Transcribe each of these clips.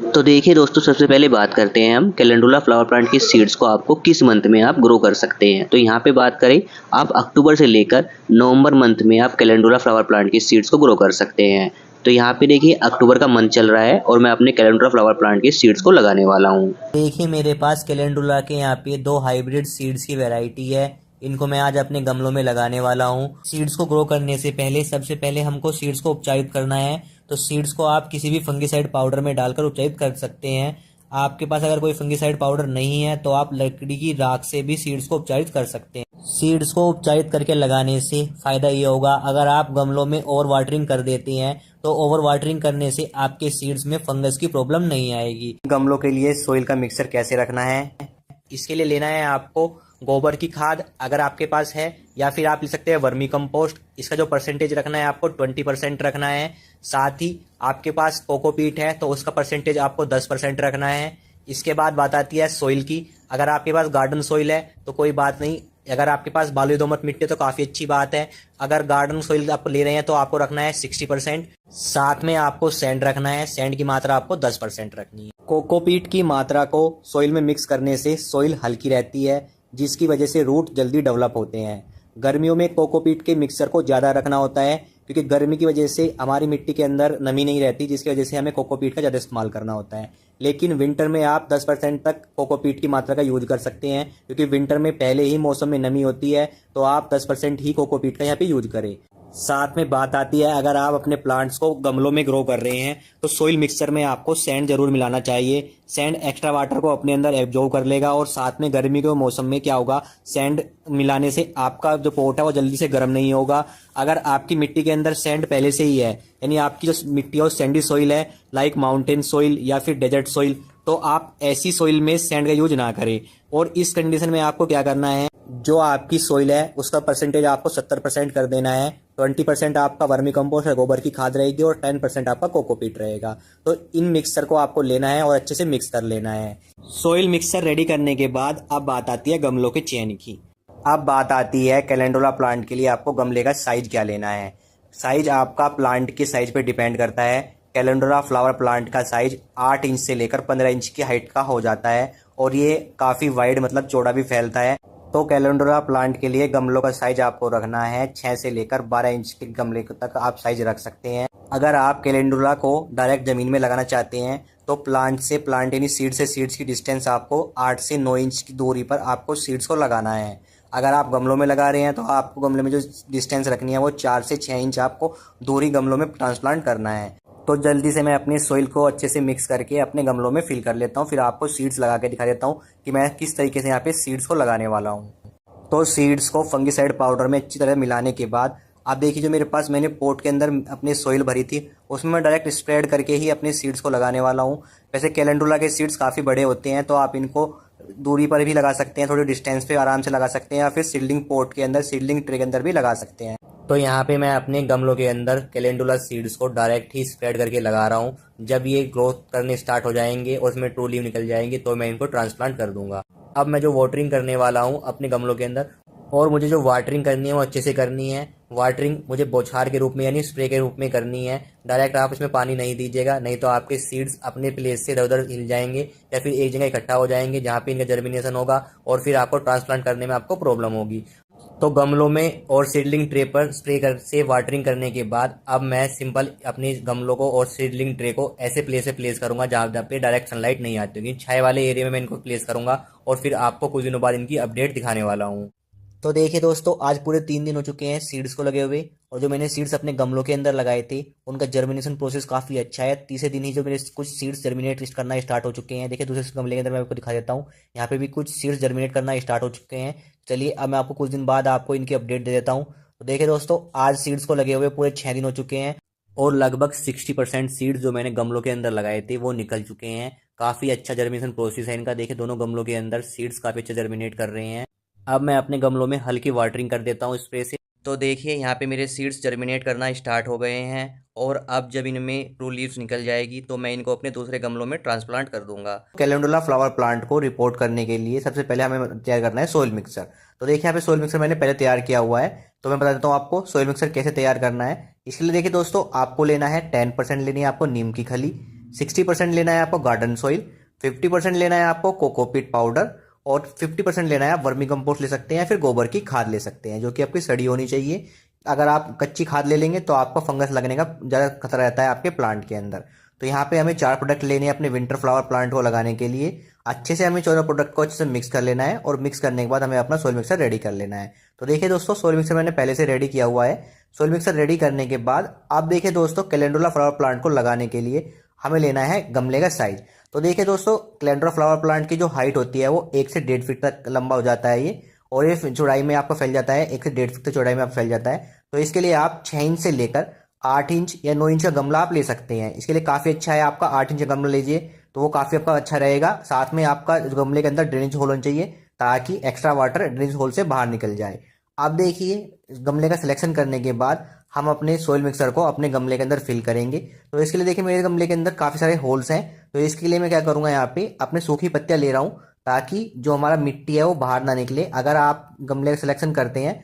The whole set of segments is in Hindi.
तो देखिए दोस्तों, सबसे पहले बात करते हैं हम कैलेंडुला फ्लावर प्लांट की सीड्स को आपको किस मंथ में आप ग्रो कर सकते हैं। तो यहाँ पे बात करें, आप अक्टूबर से लेकर नवंबर मंथ में आप कैलेंडुला फ्लावर प्लांट की सीड्स को ग्रो कर सकते हैं। तो यहाँ पे देखिए अक्टूबर का मंथ चल रहा है और मैं अपने कैलेंडुला फ्लावर प्लांट की सीड्स को लगाने वाला हूँ। देखिए मेरे पास कैलेंडुला के यहाँ पे दो हाइब्रिड सीड्स की वैरायटी है। इनको मैं आज अपने गमलों में लगाने वाला हूँ। सीड्स को ग्रो करने से पहले सबसे पहले हमको सीड्स को उपचारित करना है। तो सीड्स को आप किसी भी फंगिसाइड पाउडर में डालकर उपचारित कर सकते हैं। आपके पास अगर कोई फंगिसाइड पाउडर नहीं है तो आप लकड़ी की राख से भी सीड्स को उपचारित कर सकते हैं। सीड्स को उपचारित करके लगाने से फायदा ये होगा, अगर आप गमलों में ओवर वाटरिंग कर देते हैं तो ओवर वाटरिंग करने से आपके सीड्स में फंगस की प्रॉब्लम नहीं आएगी। गमलों के लिए सोइल का मिक्सचर कैसे रखना है, इसके लिए लेना है आपको गोबर की खाद अगर आपके पास है, या फिर आप ले सकते हैं वर्मी कंपोस्ट। इसका जो परसेंटेज रखना है आपको 20% रखना है। साथ ही आपके पास कोकोपीट है तो उसका परसेंटेज आपको 10% रखना है। इसके बाद बात आती है सोइल की। अगर आपके पास गार्डन सोइल है तो कोई बात नहीं, अगर आपके पास बालुई दोमट मिट्टी है तो काफ़ी अच्छी बात है। अगर गार्डन सोइल आप ले रहे हैं तो आपको रखना है 60%। साथ में आपको सैंड रखना है, सैंड की मात्रा आपको 10% रखनी है। कोकोपीट की मात्रा को सोइल में मिक्स करने से सोइल हल्की रहती है, जिसकी वजह से रूट जल्दी डेवलप होते हैं। गर्मियों में कोकोपीट के मिक्सचर को ज़्यादा रखना होता है, क्योंकि गर्मी की वजह से हमारी मिट्टी के अंदर नमी नहीं रहती, जिसकी वजह से हमें कोकोपीट का ज़्यादा इस्तेमाल करना होता है। लेकिन विंटर में आप 10% तक कोकोपीट की मात्रा का यूज कर सकते हैं, क्योंकि विंटर में पहले ही मौसम में नमी होती है, तो आप 10% ही कोकोपीट का यहाँ पे यूज करें। साथ में बात आती है, अगर आप अपने प्लांट्स को गमलों में ग्रो कर रहे हैं तो सोइल मिक्सचर में आपको सैंड जरूर मिलाना चाहिए। सैंड एक्स्ट्रा वाटर को अपने अंदर एब्जॉर्ब कर लेगा, और साथ में गर्मी के मौसम में क्या होगा, सैंड मिलाने से आपका जो पोट है वो जल्दी से गर्म नहीं होगा। अगर आपकी मिट्टी के अंदर सैंड पहले से ही है, यानी आपकी जो मिट्टी है वो सैंडी सोइल है, लाइक माउंटेन सोइल या फिर डेजर्ट सोइल, तो आप ऐसी सोइल में सैंड का यूज ना करें। और इस कंडीशन में आपको क्या करना है, जो आपकी सोइल है उसका परसेंटेज आपको 70% कर देना है। 20% आपका वर्मी कंपोस्ट या गोबर की खाद रहेगी और 10% आपका कोकोपीट रहेगा। तो इन मिक्सचर को आपको लेना है और अच्छे से मिक्स कर लेना है। सोइल मिक्सचर रेडी करने के बाद अब बात आती है गमलों के चयन की। अब बात आती है कैलेंडुला प्लांट के लिए आपको गमले का साइज क्या लेना है। साइज आपका प्लांट के साइज पे डिपेंड करता है। कैलेंडुला फ्लावर प्लांट का साइज 8 इंच से लेकर 15 इंच की हाइट का हो जाता है, और ये काफ़ी वाइड मतलब चौड़ा भी फैलता है। तो कैलेंडुला प्लांट के लिए गमलों का साइज आपको रखना है 6 से लेकर 12 इंच के गमले तक आप साइज रख सकते हैं। अगर आप कैलेंडुला को डायरेक्ट ज़मीन में लगाना चाहते हैं तो प्लांट से प्लांट यानी सीड से सीड्स की डिस्टेंस आपको 8 से 9 इंच की दूरी पर आपको सीड्स को लगाना है। अगर आप गमलों में लगा रहे हैं तो आपको गमले में जो डिस्टेंस रखनी है वो 4 से 6 इंच आपको दूरी गमलों में ट्रांसप्लांट करना है। तो जल्दी से मैं अपनी सोइल को अच्छे से मिक्स करके अपने गमलों में फिल कर लेता हूँ, फिर आपको सीड्स लगा के दिखा देता हूँ कि मैं किस तरीके से यहाँ पे सीड्स को लगाने वाला हूँ। तो सीड्स को फंगिसाइड पाउडर में अच्छी तरह मिलाने के बाद आप देखिए, जो मेरे पास मैंने पोट के अंदर अपनी सोइल भरी थी उसमें मैं डायरेक्ट स्प्रेड करके ही अपने सीड्स को लगाने वाला हूँ। वैसे कैलेंडुला के सीड्स काफ़ी बड़े होते हैं तो आप इनको दूरी पर भी लगा सकते हैं, थोड़ी डिस्टेंस पे आराम से लगा सकते हैं, या फिर सीडलिंग पोट के अंदर, सीडलिंग ट्रे के अंदर भी लगा सकते हैं। तो यहाँ पे मैं अपने गमलों के अंदर कैलेंडुला सीड्स को डायरेक्ट ही स्प्रेड करके लगा रहा हूँ। जब ये ग्रोथ करने स्टार्ट हो जाएंगे और उसमें ट्रू लीव निकल जाएंगे तो मैं इनको ट्रांसप्लांट कर दूंगा। अब मैं जो वाटरिंग करने वाला हूँ अपने गमलों के अंदर, और मुझे जो वाटरिंग करनी है वो अच्छे से करनी है। वाटरिंग मुझे बौछार के रूप में यानी स्प्रे के रूप में करनी है। डायरेक्ट आप इसमें पानी नहीं दीजिएगा, नहीं तो आपके सीड्स अपने प्लेस से इधर उधर हिल जाएंगे या फिर एक जगह इकट्ठा हो जाएंगे जहाँ पे इनका जर्मिनेशन होगा, और फिर आपको ट्रांसप्लांट करने में आपको प्रॉब्लम होगी। तो गमलों में और सीडलिंग ट्रे पर स्प्रे कर से वाटरिंग करने के बाद अब मैं सिंपल अपने गमलों को और सीडलिंग ट्रे को ऐसे प्लेस से प्लेस करूंगा जहाँ पे डायरेक्ट सनलाइट नहीं आती होगी। छाए वाले एरिया में मैं इनको प्लेस करूंगा और फिर आपको कुछ दिनों बाद इनकी अपडेट दिखाने वाला हूँ। तो देखिए दोस्तों, आज पूरे 3 दिन हो चुके हैं सीड्स को लगे हुए, और जो मैंने सीड्स अपने गमलों के अंदर लगाए थे उनका जर्मिनेशन प्रोसेस काफ़ी अच्छा है। तीसरे दिन ही जो मेरे कुछ सीड्स जर्मिनेट करना स्टार्ट हो चुके हैं। देखिए दूसरे गमले के अंदर मैं आपको दिखा देता हूँ, यहाँ पे भी कुछ सीड्स जर्मिनेट करना स्टार्ट हो चुके हैं। चलिए अब मैं आपको कुछ दिन बाद आपको इनकी अपडेट दे देता हूँ। तो देखिए दोस्तों, आज सीड्स को लगे हुए पूरे 6 दिन हो चुके हैं, और लगभग 60% सीड्स जो मैंने गमलों के अंदर लगाए थे वो निकल चुके हैं। काफ़ी अच्छा जर्मिनेशन प्रोसेस है इनका। देखिए दोनों गमलों के अंदर सीड्स काफ़ी अच्छा जर्मिनेट कर रहे हैं। अब मैं अपने गमलों में हल्की वाटरिंग कर देता हूँ स्प्रे से। तो देखिए यहाँ पे मेरे सीड्स जर्मिनेट करना स्टार्ट हो गए हैं, और अब जब इनमें ट्रू लीव्स निकल जाएगी तो मैं इनको अपने दूसरे गमलों में ट्रांसप्लांट कर दूंगा। कैलेंडुला फ्लावर प्लांट को रिपोर्ट करने के लिए सबसे पहले हमें तैयार करना है सोइल मिक्सर। तो देखिए यहाँ पे सोइल मिक्सर मैंने पहले तैयार किया हुआ है, तो मैं बता देता हूँ आपको सोइल मिक्सर कैसे तैयार करना है। इसके लिए देखिए दोस्तों, आपको लेना है 10% लेनी है आपको नीम की खली, 60% लेना है आपको गार्डन सॉइल, 50% लेना है आपको कोकोपीट पाउडर और 50% लेना है आप वर्मी कंपोस्ट ले सकते हैं, फिर गोबर की खाद ले सकते हैं जो कि आपकी सड़ी होनी चाहिए। अगर आप कच्ची खाद ले लेंगे तो आपको फंगस लगने का ज़्यादा खतरा रहता है आपके प्लांट के अंदर। तो यहाँ पे हमें 4 प्रोडक्ट लेने हैं अपने विंटर फ्लावर प्लांट को लगाने के लिए। अच्छे से हमें 14 प्रोडक्ट को अच्छे से मिक्स कर लेना है और मिक्स करने के बाद हमें अपना सोइल मिक्सर रेडी कर लेना है। तो देखिए दोस्तों, सोइल मिक्सर मैंने पहले से रेडी किया हुआ है। सोइल मिक्सर रेडी करने के बाद आप देखिए दोस्तों, कैलेंडुला फ्लावर प्लांट को लगाने के लिए हमें लेना है गमले का साइज। तो देखिए दोस्तों, कैलेंडुला फ्लावर प्लांट की जो हाइट होती है वो 1 से 1.5 फीट तक लंबा हो जाता है ये, और ये चौड़ाई में आपको फैल जाता है, 1 से 1.5 फीट तक चौड़ाई में आपको फैल जाता है। तो इसके लिए आप 6 इंच से लेकर 8 इंच या 9 इंच का गमला आप ले सकते हैं। इसके लिए काफ़ी अच्छा है आपका 8 इंच का गमला लीजिए, तो वो काफ़ी आपका अच्छा रहेगा। साथ में आपका गमले के अंदर ड्रेनेज होल होना चाहिए ताकि एक्स्ट्रा वाटर ड्रेनेज होल से बाहर निकल जाए। आप देखिए, गमले का सिलेक्शन करने के बाद हम अपने सोइल मिक्सर को अपने गमले के अंदर फिल करेंगे। तो इसके लिए देखिए, मेरे गमले के अंदर काफ़ी सारे होल्स हैं। तो इसके लिए मैं क्या करूँगा, यहाँ पे अपने सूखी पत्तियाँ ले रहा हूँ ताकि जो हमारा मिट्टी है वो बाहर ना निकले। अगर आप गमले का सिलेक्शन करते हैं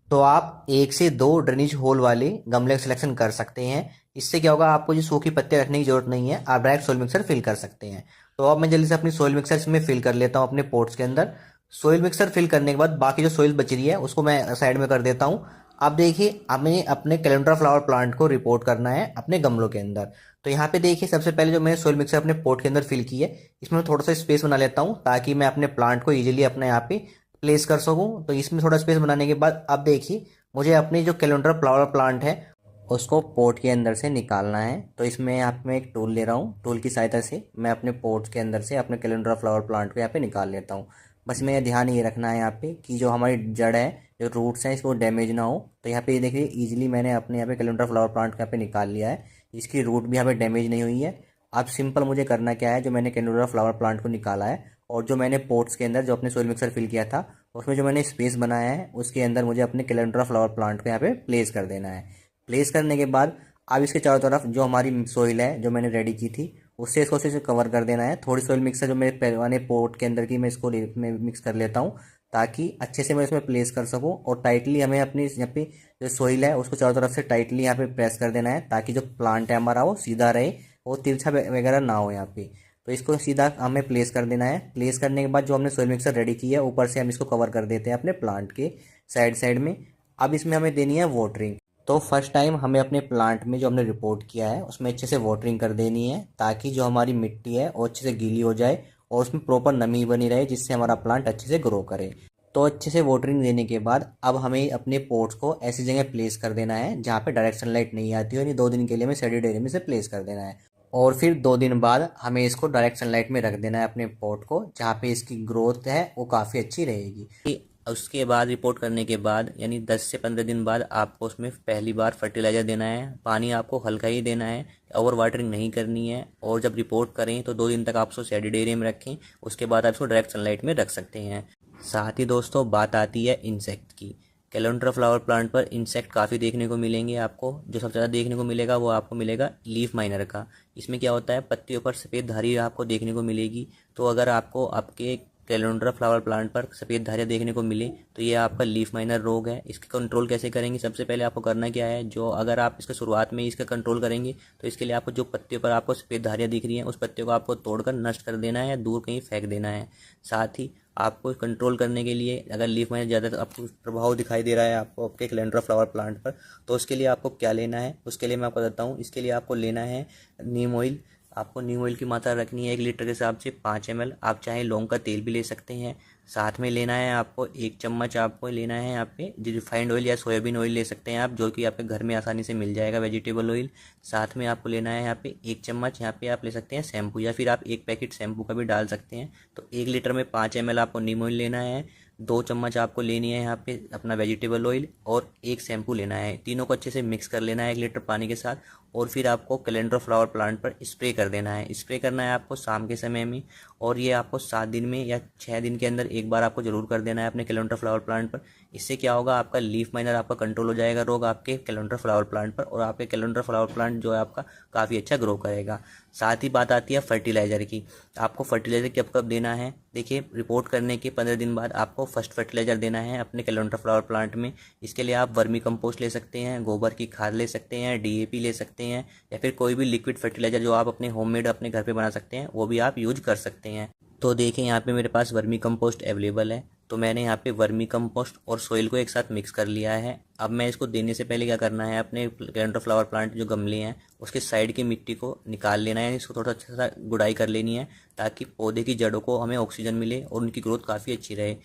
तो आप 1 से 2 ड्रेनेज होल वाले गमले का सिलेक्शन कर सकते हैं। इससे क्या होगा, आपको जो सूखी पत्तियाँ रखने की जरूरत नहीं है, आप डायरेक्ट सोइल मिक्सर फिल कर सकते हैं। तो अब मैं जल्दी से अपनी सोइल मिक्सर इसमें फिल कर लेता हूँ अपने पोट्स के अंदर। सोइल मिक्सर फिल करने के बाद बाकी जो सोइल बच रही है उसको मैं साइड में कर देता हूँ। अब देखिए, हमें अपने कैलेंडुला फ्लावर प्लांट को रिपोर्ट करना है अपने गमलों के अंदर। तो यहाँ पे देखिए, सबसे पहले जो मैंने सोइल मिक्सर अपने पोट के अंदर फिल की है, इसमें मैं थोड़ा सा स्पेस बना लेता हूँ ताकि मैं अपने प्लांट को इजीली अपने यहाँ पे प्लेस कर सकूँ। तो इसमें थोड़ा स्पेस बनाने के बाद अब देखिए, मुझे अपनी जो कैलेंडुला फ्लावर प्लांट है उसको पोट के अंदर से निकालना है। तो इसमें यहाँ पे मैं एक टूल ले रहा हूँ, टूल की सहायता से मैं अपने पोट के अंदर से अपने कैलेंडुला फ्लावर प्लांट को यहाँ पे निकाल लेता हूँ। बस मैं ध्यान ये रखना है यहाँ पे कि जो हमारी जड़ है, जो रूट्स हैं, इसको डैमेज ना हो। तो यहाँ पे ये देखिए, इजीली मैंने अपने यहाँ पे कैलेंडुला फ्लावर प्लांट को यहाँ पे निकाल लिया है। इसकी रूट भी यहाँ पे डैमेज नहीं हुई है। अब सिंपल मुझे करना क्या है, जो मैंने कैलेंडुला फ्लावर प्लांट को निकाला है और जो मैंने पोट्स के अंदर जो अपने सोइल मिक्सर फिल किया था उसमें जो मैंने स्पेस बनाया है उसके अंदर मुझे अपने कैलेंडुला फ्लावर प्लांट को यहाँ पे प्लेस कर देना है। प्लेस करने के बाद अब इसके चारों तरफ जो हमारी सोइल है जो मैंने रेडी की थी उससे इसको अच्छे से कवर कर देना है। थोड़ी सोइल मिक्सर जो मेरे पुराने पोट के अंदर की मैं इसको मैं मिक्स कर लेता हूँ ताकि अच्छे से मैं इसमें प्लेस कर सकूँ। और टाइटली हमें अपनी यहाँ पे जो सोइल है उसको चारों तरफ से टाइटली यहाँ पे प्रेस कर देना है ताकि जो प्लांट है हमारा वो सीधा रहे और तिरछा वगैरह ना हो यहाँ पे। तो इसको सीधा हमें प्लेस कर देना है। प्लेस करने के बाद जो हमने सोइल मिक्सर रेडी की है ऊपर से हम इसको कवर कर देते हैं अपने प्लांट के साइड साइड में। अब इसमें हमें देनी है वाटरिंग। तो फर्स्ट टाइम हमें अपने प्लांट में जो हमने रिपोर्ट किया है उसमें अच्छे से वाटरिंग कर देनी है ताकि जो हमारी मिट्टी है वो अच्छे से गीली हो जाए और उसमें प्रॉपर नमी बनी रहे जिससे हमारा प्लांट अच्छे से ग्रो करे। तो अच्छे से वाटरिंग देने के बाद अब हमें अपने पोट्स को ऐसी जगह प्लेस कर देना है जहाँ पे डायरेक्ट सनलाइट नहीं आती हो, यानी 2 दिन के लिए हमें शेडेड एरिया में से प्लेस कर देना है। और फिर 2 दिन बाद हमें इसको डायरेक्ट सनलाइट में रख देना है अपने पॉट को, जहाँ पे इसकी ग्रोथ है वो काफ़ी अच्छी रहेगी। उसके बाद रिपोर्ट करने के बाद यानी 10 से 15 दिन बाद आपको उसमें पहली बार फर्टिलाइज़र देना है। पानी आपको हल्का ही देना है, ओवर वाटरिंग नहीं करनी है। और जब रिपोर्ट करें तो 2 दिन तक आप उसको शेडेड एरिया में रखें, उसके बाद आप इसको डायरेक्ट सनलाइट में रख सकते हैं। साथ ही दोस्तों बात आती है इंसेक्ट की। कैलेंडुला फ्लावर प्लांट पर इंसेक्ट काफ़ी देखने को मिलेंगे आपको। जो सबसे ज़्यादा देखने को मिलेगा वो आपको मिलेगा लीफ माइनर का। इसमें क्या होता है, पत्तियों पर सफ़ेद धारी आपको देखने को मिलेगी। तो अगर आपको आपके कैलेंडुला फ्लावर प्लांट पर सफ़ेद धारियाँ देखने को मिले तो ये आपका लीफ माइनर रोग है। इसके कंट्रोल कैसे करेंगे, सबसे पहले आपको करना क्या है, जो अगर आप इसके शुरुआत में इसका कंट्रोल करेंगे तो इसके लिए आपको जो पत्तियों पर आपको सफ़ेद धारियाँ दिख रही हैं उस पत्तियों को आपको तोड़कर नष्ट कर देना है या दूर कहीं फेंक देना है। साथ ही आपको कंट्रोल करने के लिए अगर लीफ माइनर ज़्यादा आपको प्रभाव दिखाई दे रहा है आपको आपके कैलेंडुला फ्लावर प्लांट पर, तो उसके लिए आपको क्या लेना है, उसके लिए मैं आपको बताता हूँ। इसके लिए आपको लेना है नीम ऑयल। आपको नीम ऑयल की मात्रा रखनी है 1 लीटर के हिसाब से 5 ml। आप चाहे लौंग का तेल भी ले सकते हैं। साथ में लेना है आपको 1 चम्मच आपको लेना है यहाँ पे रिफाइंड ऑयल या सोयाबीन ऑयल ले सकते हैं आप, जो कि आपके घर में आसानी से मिल जाएगा, वेजिटेबल ऑयल। साथ में आपको लेना है यहाँ पे 1 चम्मच यहाँ पे आप ले सकते हैं शैम्पू, या फिर आप 1 पैकेट शैम्पू का भी डाल सकते हैं। तो 1 लीटर में 5 ml आपको नीम ऑयल लेना है। 2 चम्मच आपको लेनी है यहाँ पे अपना वेजिटेबल ऑयल और 1 शैम्पू लेना है। तीनों को अच्छे से मिक्स कर लेना है 1 लीटर पानी के साथ। और फिर आपको कैलेंडुला फ्लावर प्लांट पर स्प्रे कर देना है। स्प्रे करना है आपको शाम के समय में, और ये आपको 7 दिन में या 6 दिन के अंदर एक बार आपको ज़रूर कर देना है अपने कैलेंडुला फ्लावर प्लांट पर। इससे क्या होगा, आपका लीफ माइनर आपका कंट्रोल हो जाएगा रोग आपके कैलेंडुला फ्लावर प्लांट पर, और आपके कैलेंडुला फ्लावर प्लांट जो है आपका काफ़ी अच्छा ग्रो करेगा। साथ ही बात आती है फर्टिलाइज़र की। आपको फर्टिलाइज़र कब कब देना है, देखिए रिपोर्ट करने के 15 दिन बाद आपको फर्स्ट फर्टिलाइज़र देना है अपने कैलेंडुला फ्लावर प्लांट में। इसके लिए आप वर्मी कंपोस्ट ले सकते हैं, गोबर की खाद ले सकते हैं, DAP ले सकते हैं। सकते हैं, या फिर कोई भी लिक्विड फर्टिलाइज़र जो आप अपने होममेड अपने घर पे बना सकते हैं वो भी आप यूज कर सकते हैं। तो देखें यहाँ पे मेरे पास वर्मी कंपोस्ट अवेलेबल है, तो मैंने यहाँ पे वर्मी कंपोस्ट और सोइल को एक साथ मिक्स कर लिया है। अब मैं इसको देने से पहले क्या करना है, अपने कैलेंडर फ्लावर प्लांट जो गमले हैं उसके साइड की मिट्टी को निकाल लेना है, इसको थोड़ा अच्छा सा गुड़ाई कर लेनी है ताकि पौधे की जड़ों को हमें ऑक्सीजन मिले और उनकी ग्रोथ काफ़ी अच्छी रहे।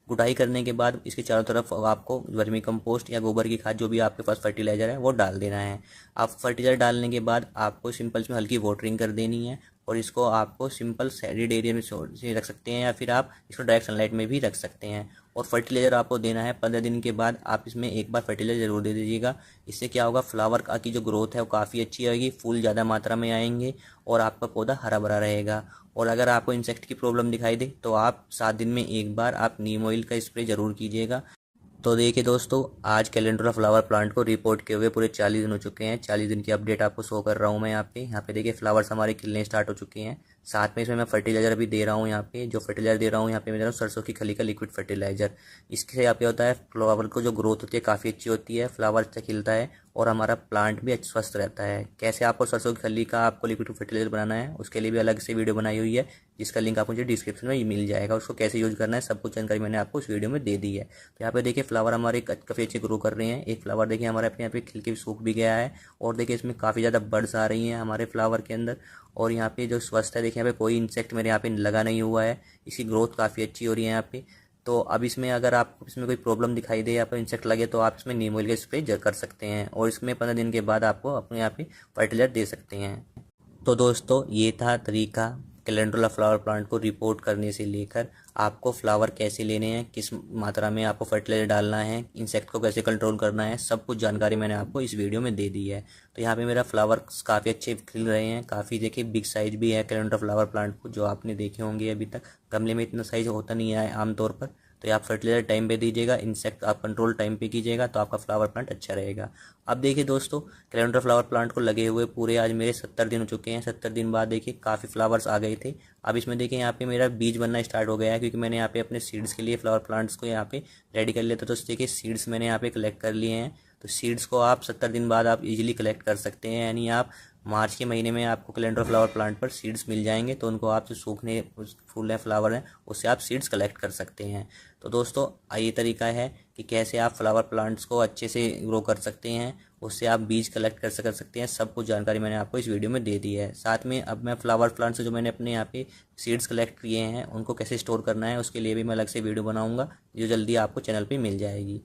गुड़ाई करने के बाद इसके चारों तरफ आपको वर्मी कंपोस्ट या गोबर की खाद जो भी आपके पास फर्टिलाइज़र है वो डाल देना है। आप फर्टिलाइज़र डालने के बाद आपको सिंपल इसमें हल्की वाटरिंग कर देनी है, और इसको आपको सिंपल शेडेड एरिया में से रख सकते हैं या फिर आप इसको डायरेक्ट सनलाइट में भी रख सकते हैं। और फर्टिलाइज़र आपको देना है 15 दिन के बाद आप इसमें एक बार फर्टिलाइज़र ज़रूर दे दीजिएगा। इससे क्या होगा, फ्लावर की जो ग्रोथ है वो काफ़ी अच्छी आएगी, फूल ज़्यादा मात्रा में आएंगे और आपका पौधा हरा भरा रहेगा। और अगर आपको इंसेक्ट की प्रॉब्लम दिखाई दे तो आप 7 दिन में एक बार आप नीम ऑयल का स्प्रे ज़रूर कीजिएगा। तो देखिए दोस्तों, आज कैलेंडुला फ्लावर प्लांट को रिपोर्ट किए हुए पूरे 40 दिन हो चुके हैं। 40 दिन की अपडेट आपको शो कर रहा हूँ मैं यहाँ पे देखिए फ्लावर्स हमारे खिलने स्टार्ट हो चुके हैं। साथ में इसमें मैं फर्टिलाइज़र भी दे रहा हूँ। यहाँ पे जो फर्टिलाइज़र दे रहा हूँ यहाँ पे मैं दे रहा हूँ सरसों की खली का लिक्विड फर्टिलाइज़र। इससे आप क्या होता है, फ्लावर को जो ग्रोथ होती है काफ़ी अच्छी होती है, फ्लावर अच्छा खिलता है और हमारा प्लांट भी अच्छा स्वस्थ रहता है। कैसे आपको सरसों की खली का आपको लिक्विड फर्टिलाइज़र बनाना है उसके लिए भी अलग से वीडियो बनाई हुई है, जिसका लिंक आपको मुझे डिस्क्रिप्शन में मिल जाएगा। उसको कैसे यूज़ करना है सब कुछ जानकारी मैंने आपको उस वीडियो में दे दी है। तो यहाँ पे देखिए फ्लावर हमारे काफ़ी अच्छे ग्रो कर रहे हैं। एक फ्लावर देखिए हमारे अपने यहाँ पे खिल के सूख भी गया है, और देखिए इसमें काफ़ी ज़्यादा बर्ड्स आ रही हैं हमारे फ्लावर के अंदर। और यहाँ पे जो स्वस्थ है देखिए यहाँ पे कोई इंसेक्ट मेरे यहाँ पे लगा नहीं हुआ है, इसकी ग्रोथ काफ़ी अच्छी हो रही है यहाँ पे। तो अब इसमें अगर आपको इसमें कोई प्रॉब्लम दिखाई दे या फिर इंसेक्ट लगे तो आप इसमें नीम ऑयल का स्प्रे कर सकते हैं, और इसमें 15 दिन के बाद आपको अपने यहाँ पे फर्टिलाइजर दे सकते हैं। तो दोस्तों ये था तरीका कैलेंडुला फ्लावर प्लांट को रिपोर्ट करने से लेकर आपको फ्लावर कैसे लेने हैं, किस मात्रा में आपको फर्टिलाइजर डालना है, इंसेक्ट को कैसे कंट्रोल करना है, सब कुछ जानकारी मैंने आपको इस वीडियो में दे दी है। तो यहाँ पे मेरा फ्लावर्स काफ़ी अच्छे खिल रहे हैं, काफ़ी देखिए बिग साइज भी है कैलेंडुला फ्लावर प्लांट को, जो आपने देखे होंगे अभी तक। गमले में इतना साइज होता नहीं है आमतौर पर। तो आप फर्टिलाइजर टाइम पे दीजिएगा, इंसेक्ट आप कंट्रोल टाइम पे कीजिएगा, तो आपका फ्लावर प्लांट अच्छा रहेगा। अब देखिए दोस्तों, कैलेंडुला फ्लावर प्लांट को लगे हुए पूरे आज मेरे 70 दिन हो चुके हैं। 70 दिन बाद देखिए काफ़ी फ्लावर्स आ गए थे। अब इसमें देखिए यहाँ पे मेरा बीज बनना स्टार्ट हो गया है, क्योंकि मैंने यहाँ पे अपने सीड्स के लिए फ्लावर प्लांट्स को यहाँ पे रेडी कर लिया था। तो देखिए सीड्स मैंने यहाँ पे कलेक्ट कर लिए हैं। तो सीड्स को आप 70 दिन बाद आप इजीली कलेक्ट कर सकते हैं, यानी आप मार्च के महीने में आपको कैलेंडुला फ्लावर प्लांट पर सीड्स मिल जाएंगे, तो उनको आप जो सूखने फूल हैं फ्लावर हैं उससे आप सीड्स कलेक्ट कर सकते हैं। तो दोस्तों ये तरीका है कि कैसे आप फ्लावर प्लांट्स को अच्छे से ग्रो कर सकते हैं, उससे आप बीज कलेक्ट कर सकते हैं। सब कुछ जानकारी मैंने आपको इस वीडियो में दे दी है। साथ में अब मैं फ्लावर प्लांट्स से जो मैंने अपने यहाँ पे सीड्स कलेक्ट किए हैं उनको कैसे स्टोर करना है उसके लिए भी मैं अलग से वीडियो बनाऊँगा, जो जल्दी आपको चैनल पर मिल जाएगी।